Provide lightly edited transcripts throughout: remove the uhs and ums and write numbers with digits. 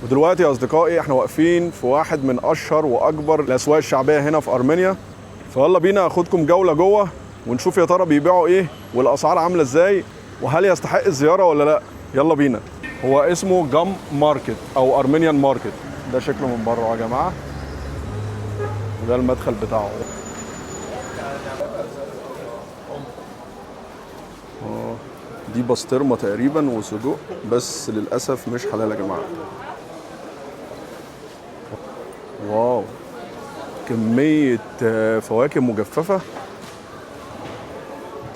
ودلوقتي يا اصدقائي احنا واقفين في واحد من اشهر واكبر الاسواق الشعبيه هنا في ارمينيا. فيلا بينا اخدكم جوله جوه ونشوف يا ترى بيبيعوا ايه والاسعار عامله ازاي وهل يستحق الزياره ولا لا. يلا بينا. هو اسمه جام ماركت او ارمينيان ماركت. ده شكله من بره يا جماعه، وده المدخل بتاعه. دي بسطرمه تقريبا وسجق، بس للاسف مش حلال يا جماعه. واو، كميه فواكه مجففه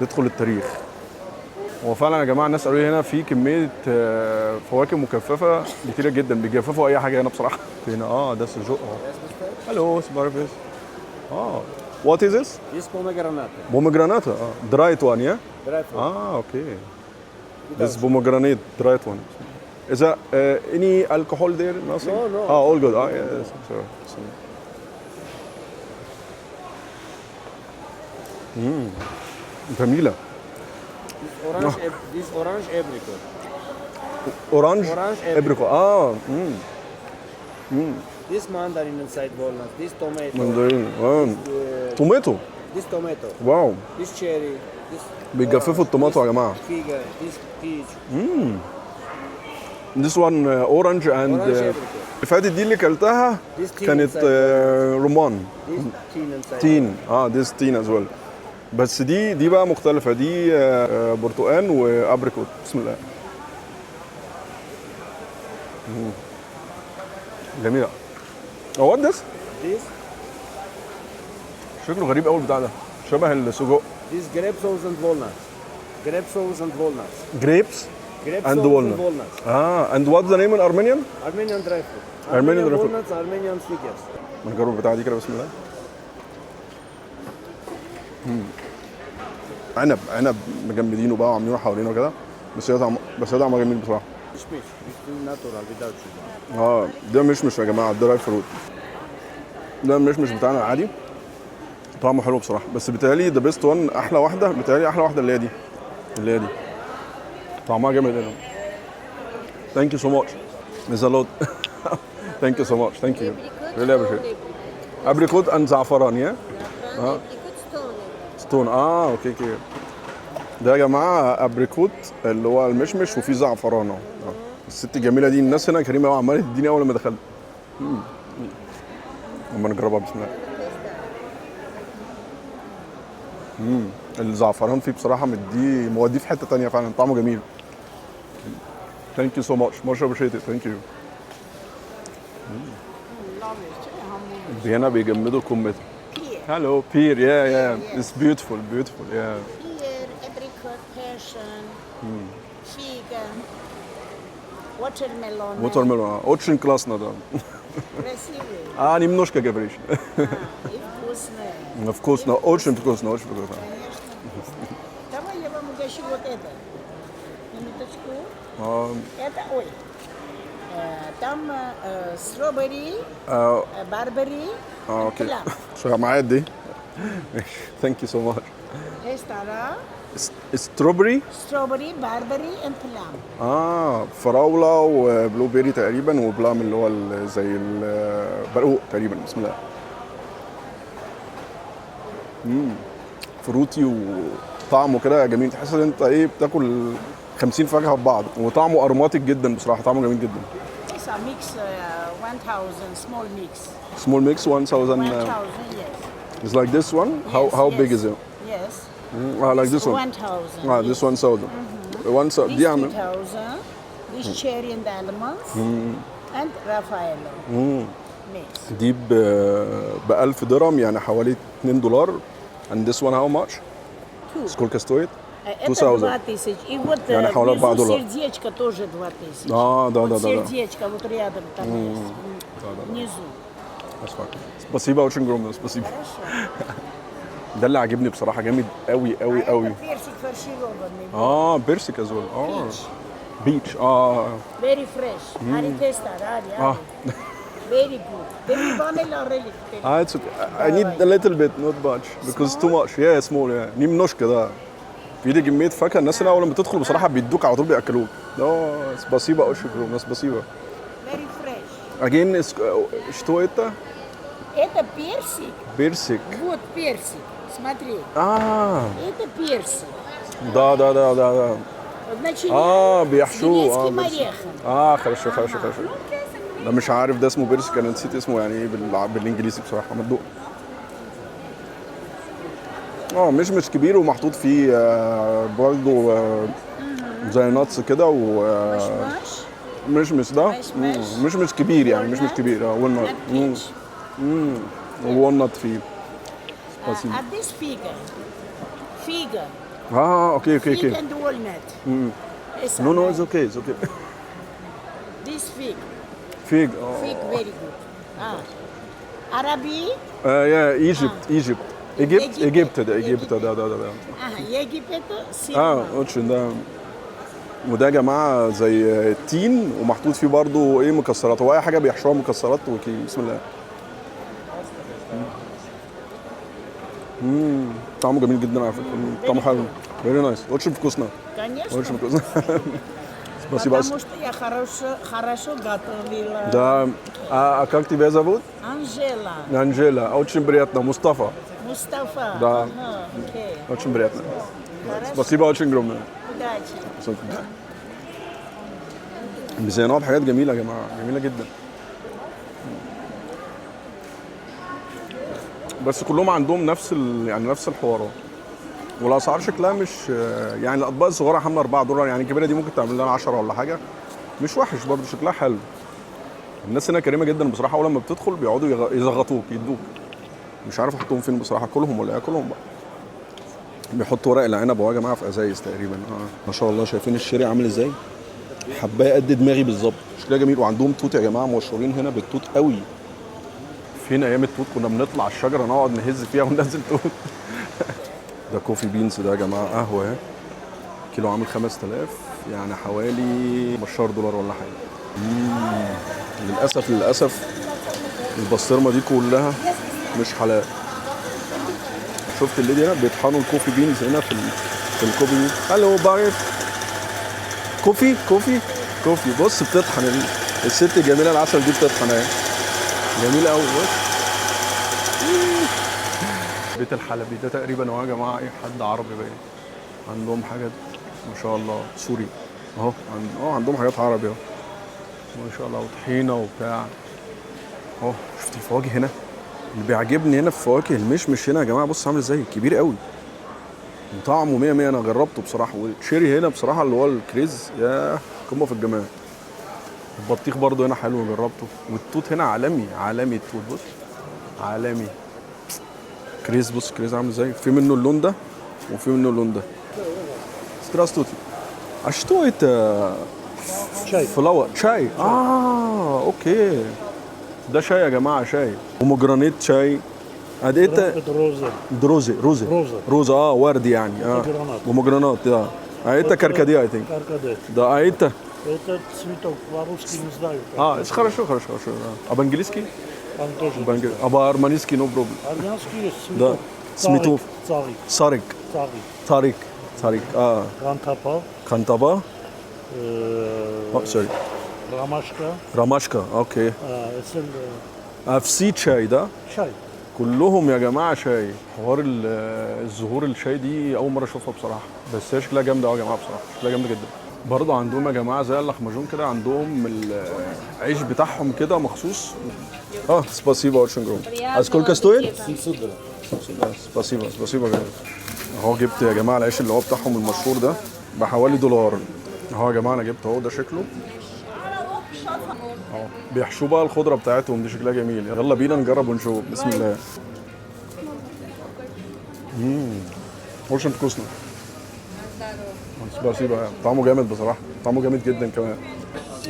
تدخل التاريخ. هو فعلا يا جماعه الناس قالوا لي هنا في كميه فواكه مجففه كتيره جدا، بيجففوا اي حاجه هنا بصراحه. هنا ده سجق هلو سبارفيس. وات از ذس؟ This pomegranate. بومجراناتا. درايت وان يا. Dry fruit. اوكي. This pomegranate dried one. Is that any alcohol there? Nothing? No. All good. Yes. Sure. جميلة. This orange apricot. اورانج Orange ابريكو. This mandarin inside walnut. This tomato. مندرين. Uh, توماتو. this tomato. واو، This cherry. This بيجففوا orange, الطماطم يا this جماعة. figa. This peach. This one orange and Orange apricot. اللي فاتت دي اللي كلتها This teen كانت inside. رمان. This teen inside. تين. this تين as well. بس دي بقى مختلفة. دي برتقان وابريكوت. بسم الله. جميلة. وات ذس؟ This. شكله غريب قوي البتاع ده، شبه السجق. This grape sauce and walnuts. Grape sauce and walnuts. Grapes Grape and sauce walnut. and walnuts. and what's the name in Armenian؟ Armenian dry fruit. Armenian dry fruit. walnuts. Armenian Snickers. نجرب البتاعة دي كده. بسم الله. عنب مجمدينه بقى وعاملينه حوالينه كده، بس هي طعمه جميل بصراحة. Fish. It's natural without sugar. ده مش يا جماعة، ده دراي فروت. ده مش بتاعنا العادي. طعمه حلو بصراحة، بس بيتهيألي ذا بيست وان أحلى واحدة. بيتهيألي أحلى واحدة اللي هي دي. طعمها جامد هنا. Thank you so much. Miss a lot. Thank you so much. Thank you. Really appreciate it. Apricot and زعفران يا. ستون. اوكي. ده يا جماعة ابريكوت اللي هو المشمش وفيه زعفران اهو. الست الجميلة دي، الناس هنا كريمة قوي، عمالة تديني أول ما دخلت. اما نجربها. بسم الله. الزعفران فيه بصراحة موديه في حتة تانية فعلا، طعمه جميل. Thank you so much. Much appreciated. Thank you. هنا بيجمدوا الكمثرى. Hello, pear. Yeah. It's beautiful. Yeah. Pear, apricot, passion, figa, watermelon. Watermelon. Очень классно, да. Красивые. Немножко говоришь. И вкусные. Вкусно, очень вкусно. Конечно. Давай я вам угощу вот это. Минуточку. Это, там стробери, барбери, اوكي. плам. شو معايا دي؟ Thank you so much. Restaurant, Strawberry. strawberry, barberry and plum. فراولة وبلو بيري تقريبا، وبلام اللي هو زي البرقوق تقريبا. بسم الله. فروتي وطعمه كده جميل، تحس ان انت بتاكل 50 فاكهة في بعض، وطعمه اروماتيك جدا بصراحة، طعمه جميل جدا. It's a mix, 1000 small mix. Small mix 1000. 1000, yes. It's like this one. How big is it? Yes. Like this one. 1000. This 1000. This دي عامل 2000. This cherry and almonds. And Raffaello. Mix. دي ب 1000 درهم يعني حوالي $2. And this one how much? Two. Сколько стоит? Это 2000. 2000. И вот يعني حوالي $4. внизу сердечко тоже 2000. Да. Вот сердечко вот рядом там есть. Внизу. спасибо очень огромное. спасибо. Хорошо. ده اللي عاجبني بصراحة، جامد قوي. Это персик фаршированный. بيرسيك as well. بيتش. Very fresh. Ari testa, Ari. Very good. Very vanilla really. It's okay. I need a little bit, not much, because too much. Yeah, small. Yeah. немножко ده. في دي كمية فاكهة، الناس هنا أول ما بتدخل بصراحة بيدوك على طول بيأكلوك. سباسيبا أو شكرا. سباسيبا. Very fresh. fresh. Again, что это? Это персик. Персик. Вот персик. Смотри. Это персик. Да. Вот начинаем с بيحشوه грецким بيرسك. орехом. хорошо. ده مش عارف ده اسمه بيرسك، انا نسيت اسمه يعني ايه بالانجليزي بصراحه. مدوق مش كبير، ومحطوط فيه برضه زي ناتس كده مش مش ده مش كبير يعني، مش كبير. والنت والنت فيه. А this figa. Figa. اوكي Fig and walnut. No, it's okay. This fig. Fig. Fig very good. Arabi. Yeah, Egypt. Egypt ده. Египет. Сирма. اوتشن ده. وده يا جماعه زي تين، ومحطوط فيه برضو ايه مكسرات، هو اي حاجه بيحشوها مكسرات بسم الله. طعمه جميل جدا على فكره، طعمه حلو. Very nice. Очень вкусно. Конечно. Очень вкусно. Спасибо. Потому что я хорошо готовила. Да. А как тебя зовут? Анжела. Анжела. Очень приятно. Мустафа. Мустафа. Да. Окей. Очень приятно. Хорошо. спасибо очень огромное. Удачи. بيزينوها بحاجات جميله يا جماعه، جميله جدا. بس كلهم عندهم يعني نفس الحوارات، والاسعار شكلها مش يعني الاطباق الصغيره عامله $4 يعني، الكبيره دي ممكن تعمل لنا 10 ولا حاجه، مش وحش برضه، شكلها حلو. الناس هنا كريمه جدا بصراحه، اول لما بتدخل بيقعدوا يزغطوك يدوك، مش عارف احطهم فين بصراحه، كلهم ولا ياكلهم بقى. بيحطوا ورق العنب اهو يا جماعه في ازايز تقريبا. ما شاء الله، شايفين الشيري عامل ازاي؟ حبايه قد دماغي بالظبط، شكلها جميل. وعندهم توت يا جماعه، مشهورين هنا بالتوت قوي. فين ايام التوت كنا بنطلع الشجره نقعد نهز فيها وننزل توت. ده كوفي بينز ده يا جماعه، قهوه اهي، كيلو عامل 5000 يعني حوالي $15 ولا حاجه. للاسف البسطرمه دي كلها مش حلال. شفت اللي هنا بيطحنوا الكوفي بينز هنا في الكوفي. هلو بارف كوفي. بص بتطحن الست الجميله العسل دي بتطحن اهي، جميله قوي. بص بيت الحلبي ده تقريبا اهو يا جماعه، ايه حد عربي باين، عندهم حاجات ما شاء الله سوري اهو، عندهم حاجات عربي اهو ما شاء الله، وطحينه وبتاع اهو. شفت الفواكه هنا، اللي بيعجبني هنا في فواكه المشمش هنا يا جماعه، بص عامل ازاي، كبير قوي وطعمه 100 100. انا جربته بصراحه، والتشيري هنا بصراحه اللي هو الكريز يا قمه في الجمال. البطيخ برضه هنا حلو جربته، والتوت هنا عالمي التوت، بص عالمي. كريز، بص كريز عامل ازاي، في منه اللون ده وفي منه اللون ده. Здравствуйте. А что это? Чай. فلاور شاي. اوكي. ده شاي يا جماعه، شاي ومجرانيت شاي. это روزة. روزة ورد يعني. ومجرانات ده. это каркаде, I think. Да, это Это цветок, по-русски не знаю. это хорошо. А по-английски? Он тоже. А по-армянски no problem. Армянский есть Да. цветок. Царик. Тарик. Кантаба. Sorry. ромашка. اوكي. FC شاي ده. شاي. كلهم يا جماعه شاي. حوار الزهور الشاي دي اول مره اشوفها بصراحه، بس هي شكلها جامده قوي يا جماعه بصراحه، شكلها جامده جدا. برضه عندهم يا جماعه زي اللحمجون كده، عندهم العيش بتاعهم كده مخصوص. спасибо очень огромное. сколько стоит؟ спасибо اهو. جبت يا جماعه العيش اللي هو بتاعهم المشهور ده بحوالي $1 اهو يا جماعه. انا جبت اهو، ده شكله اهو. بيحشوا بقى الخضره بتاعتهم دي، شكلها جميل. يلا بينا نجرب ونشوف. بسم الله. очень вкусно. спасибо. طعمه جامد بصراحه، طعمه جامد جدا كمان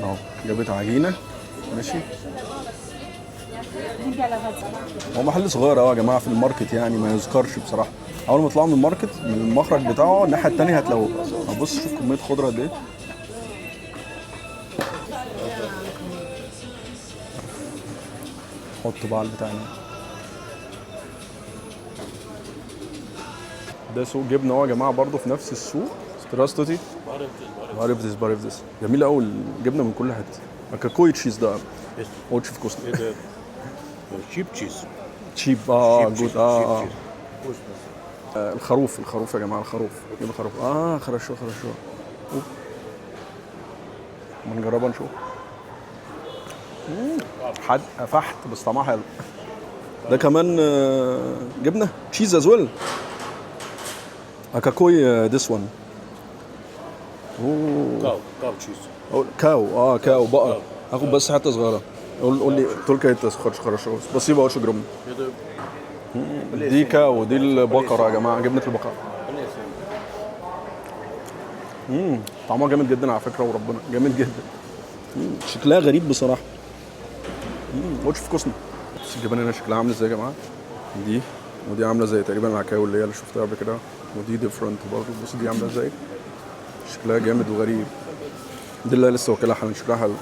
اهو. جابت عجينه ماشي. هو محل صغير اهو يا جماعه في الماركت يعني، ما يذكرش بصراحه. اول ما تطلعوا من الماركت من المخرج بتاعه الناحيه الثانيه هتلاقوه. بص شوف كميه خضره قد ايه. حطوا بقى بتاعنا ده. سوق جبنه اهو يا جماعه برضه في نفس السوق. Здравствуйте. بعرف this. جميله قوي الجبنه من كل حته. كاكوي تشيز ده Очень вкусно. Это чип чиз. تشيب جود الخروف يا جماعه، الخروف جيب الخروف. хорошо أوب. ما نجربها نشوف. حد فحت بس طعمها حلو. ده كمان جبنه تشيز از ويل. اكاكوي ذس وان. Кау чиз. كاو بقره. هاخد بس حته صغيره. قول لي تركيا хорошо. спасибо очень огромное. دي كاو، دي البقره يا جماعه، جبنه البقره. طعمها جامد جدا على فكره، وربنا جامد جدا. شكلها غريب بصراحه. واتش في كوسنا. بس الجبنه هنا شكلها عامل ازاي يا جماعه؟ دي ودي عامله زي تقريبا العكاوي اللي شفتها قبل كده، ودي ديفرنت برضه. بص دي عامله ازاي، شكلها جامد وغريب. دي اللي لسه واكلها حالا، شكلها حلو.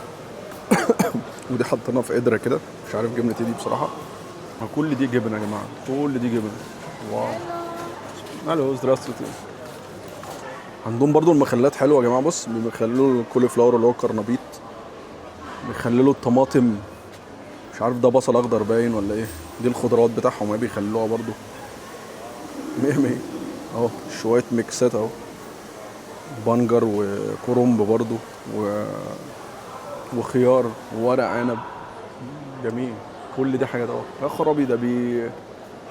ودي حاطينها في قدره كده، مش عارف جبنه ايه دي بصراحه. كل دي جبنه يا جماعه، كل دي جبنه. واو. الو здравствуйте. عندهم برضو المخلات حلوه يا جماعه. بص بيخللوا الكولي فلاور اللي هو الكرنبيط، بيخللوا الطماطم، مش عارف ده بصل اخضر باين ولا ايه. دي الخضروات بتاعهم ايه بيخلوها برضو 100 اهو. شويه ميكسات اهو، بنجر وكرنب برضو وخيار وورق عنب. جميل. كل دي حاجات اهو. يا خرابي ده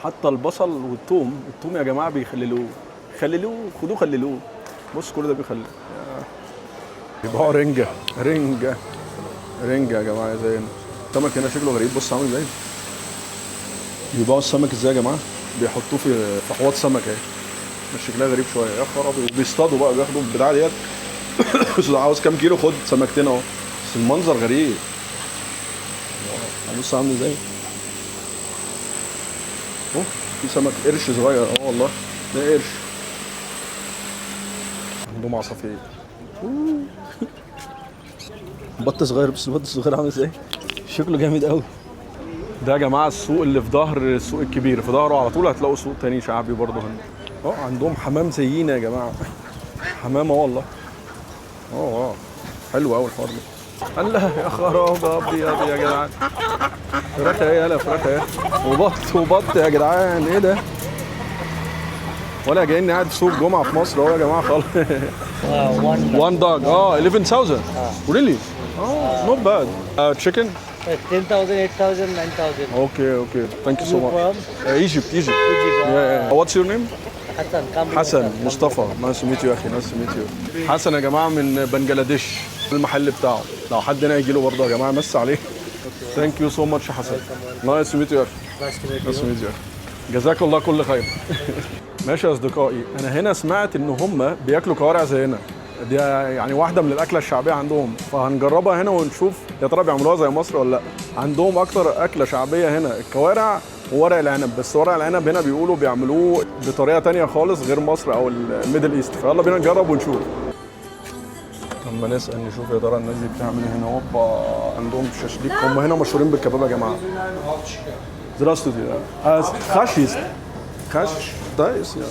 حتى البصل والثوم يا جماعه بيخللوه. خدوه خللوه. بص كل ده بيخلل. يبقى رنجه يا جماعه. زي السمك هنا شكله غريب. بص عامل ازاي. بيبيعوا السمك ازاي يا جماعه؟ بيحطوه في حواض سمك اهي. مش شكلها غريب شويه يا خرابي. وبيصطادوا بقى، بياخدوا البتاعه ديت. عاوز كام كيلو خد سمكتين اهو. بس المنظر غريب. بص عامل ازاي. في سمك قرش صغير والله. ده قرش. عندهم عصافير. بط صغير. بس البط الصغير عامل ازاي، شكله جامد قوي. ده يا جماعه السوق اللي في ظهر السوق الكبير، في ظهره على طول هتلاقوا سوق تاني شعبي برضه هنا. عندهم حمام زينا يا جماعه. حمام والله. حلو قوي الحوار ده. الله يا خراب ابيض يا جدعان. فراخ ايه يالا، فراخ ايه. وبط يا جدعان. ايه ده، ولا جايين قاعد في سوق جمعه في مصر اهو يا جماعه خالص. one dog 11,000 really not bad. Chicken 10,000, 8,000, 9,000. okay thank you so much. Egypt. What's your name? حسن مصطفى. نايس تو ميت يو اخي. نايس تو ميت يو. حسن يا جماعه من بنجلاديش، المحل بتاعه. لو حد هنا يجي له برضه يا جماعه مس عليه. ثانك يو سو ماتش يا حسن. نايس تو ميت يو اخي. نايس تو ميت يو اخي. جزاك الله كل خير. ماشي يا اصدقائي، انا هنا سمعت ان هم بياكلوا كوارع زينا. دي يعني واحده من الاكله الشعبيه عندهم، فهنجربها هنا ونشوف يا ترى بيعملوها زي مصر ولا لا. عندهم اكتر اكله شعبيه هنا الكوارع وورق العنب. بس ورق العنب هنا بيقولوا بيعملوه بطريقه تانية خالص غير مصر او الميدل ايست. فيلا بينا نجرب ونشوف. لما نسال نشوف يا ترى الناس دي بتعمل هنا. هوبا عندهم شاشليك. هم هنا مشهورين بالكباب يا جماعه. خش دايس يعني.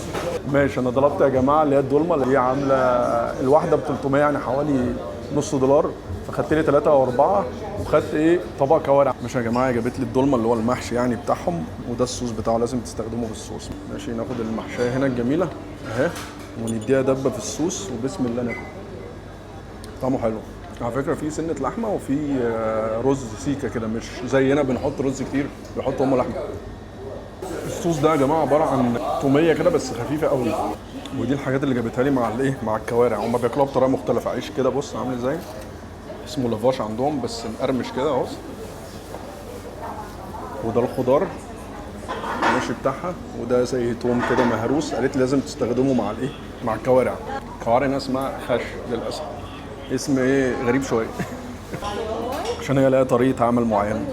ماشي. انا طلبت يا جماعه اللي هي الدولمه، اللي هي عامله الواحده ب 300 يعني حوالي نص دولار. فخدت لي 3 أو 4 وخدت طبق كوارع. ماشي يا جماعه، جابت لي الدولمه اللي هو المحشي يعني بتاعهم، وده الصوص بتاعه لازم تستخدمه بالصوص. ماشي. ناخد المحشيه هنا الجميله اهي ونديها دبه في الصوص وبسم الله ناكل. طعمه حلو على فكره. في سنه لحمه وفي رز سيكه كده، مش زينا بنحط رز كتير، بيحطوا هم لحمه. الصوص ده يا جماعه عباره عن توميه كده بس خفيفه قوي. ودي الحاجات اللي جابتها لي مع الكوارع. هم بياكلوها بطريقه مختلفه. عيش كده بص عامل ازاي، اسمه لافاش عندهم بس مقرمش كده اهو. وده الخضار ماشي بتاعها، وده زي توم كده مهروس. قالت لي لازم تستخدمه مع الكوارع. الكوارع هنا اسمها خش للاسف. اسم غريب شويه. عشان هي لها طريقه عمل معينه.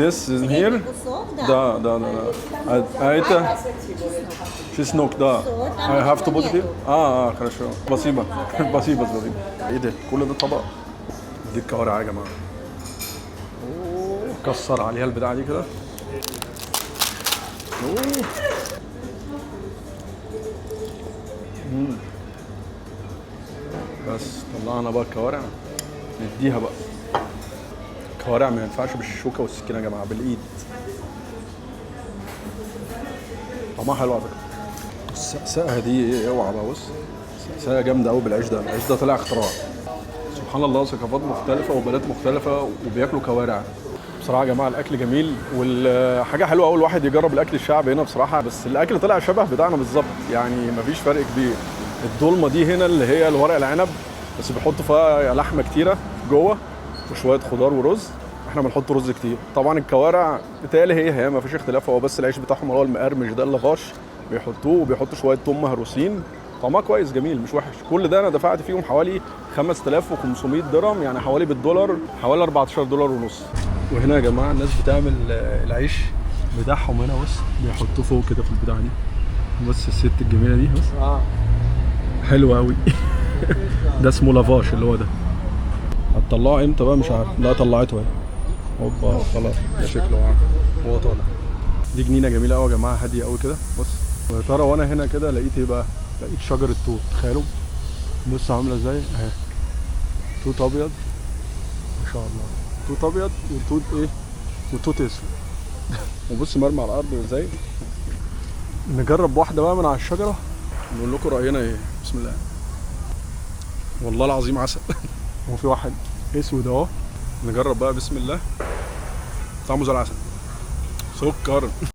This is here. Да. А это чеснок, да. I have to put it here. хорошо. спасибо. спасибо. ايه ده؟ كل ده طبق. دي الكوارع يا جماعه. كسر عليها البتاعه دي كده. بس طلعنا بقى الكوارع نديها بقى. الكوارع ما ينفعش بالشوكه والسكينه يا جماعه، بالايد. طعمها حلو على فكره. السقسقه دي اوعى بقى، بص سقسقه جامده قوي بالعيش ده. العيش ده طلع اختراع. سبحان الله، ثقافات مختلفه وبلاد مختلفه وبياكلوا كوارع. بصراحه يا جماعه الاكل جميل، والحاجه حلوه قوي الواحد يجرب الاكل الشعبي هنا بصراحه. بس الاكل طلع شبه بتاعنا بالظبط، يعني مفيش فرق كبير. الدولمه دي هنا اللي هي الورق العنب، بس بيحطوا فيها لحمه كتيره جوه وشويه خضار ورز. احنا بنحط رز كتير. طبعا الكوارع بتهيألي هي مفيش اختلاف، هو بس العيش بتاعهم اللي هو المقرمش ده اللغاش بيحطوه، وبيحطوا شويه توم مهروسين. طعمها كويس جميل مش وحش. كل ده انا دفعت فيهم حوالي 5500 درهم، يعني حوالي بالدولار حوالي 14 دولار ونص. وهنا يا جماعه الناس بتعمل العيش بتاعهم هنا، بص بيحطوه فوق كده في البتاعه دي. بص الست الجميله دي بص حلوه قوي. ده اسمه لافاش اللي هو ده. هتطلعه امتى بقى مش عارف. لا طلعته اهي. هوبا خلاص ده شكله هو طالع. دي جنينه جميله قوي يا جماعه، هاديه قوي كده. بص ويا ترى وانا هنا كده لقيت ايه بقى؟ لقيت شجره توت. تخيلوا بص عامله ازاي اهي. توت ابيض ما شاء الله. توت ابيض وتوت ايه وتوت اسود. وبص مرمي على الارض ازاي. نجرب واحده بقى من على الشجره نقول لكم راينا ايه. بسم الله. والله العظيم عسل. هو في واحد اسود اهو. نجرب بقى بسم الله. طعمه زي العسل. سكر.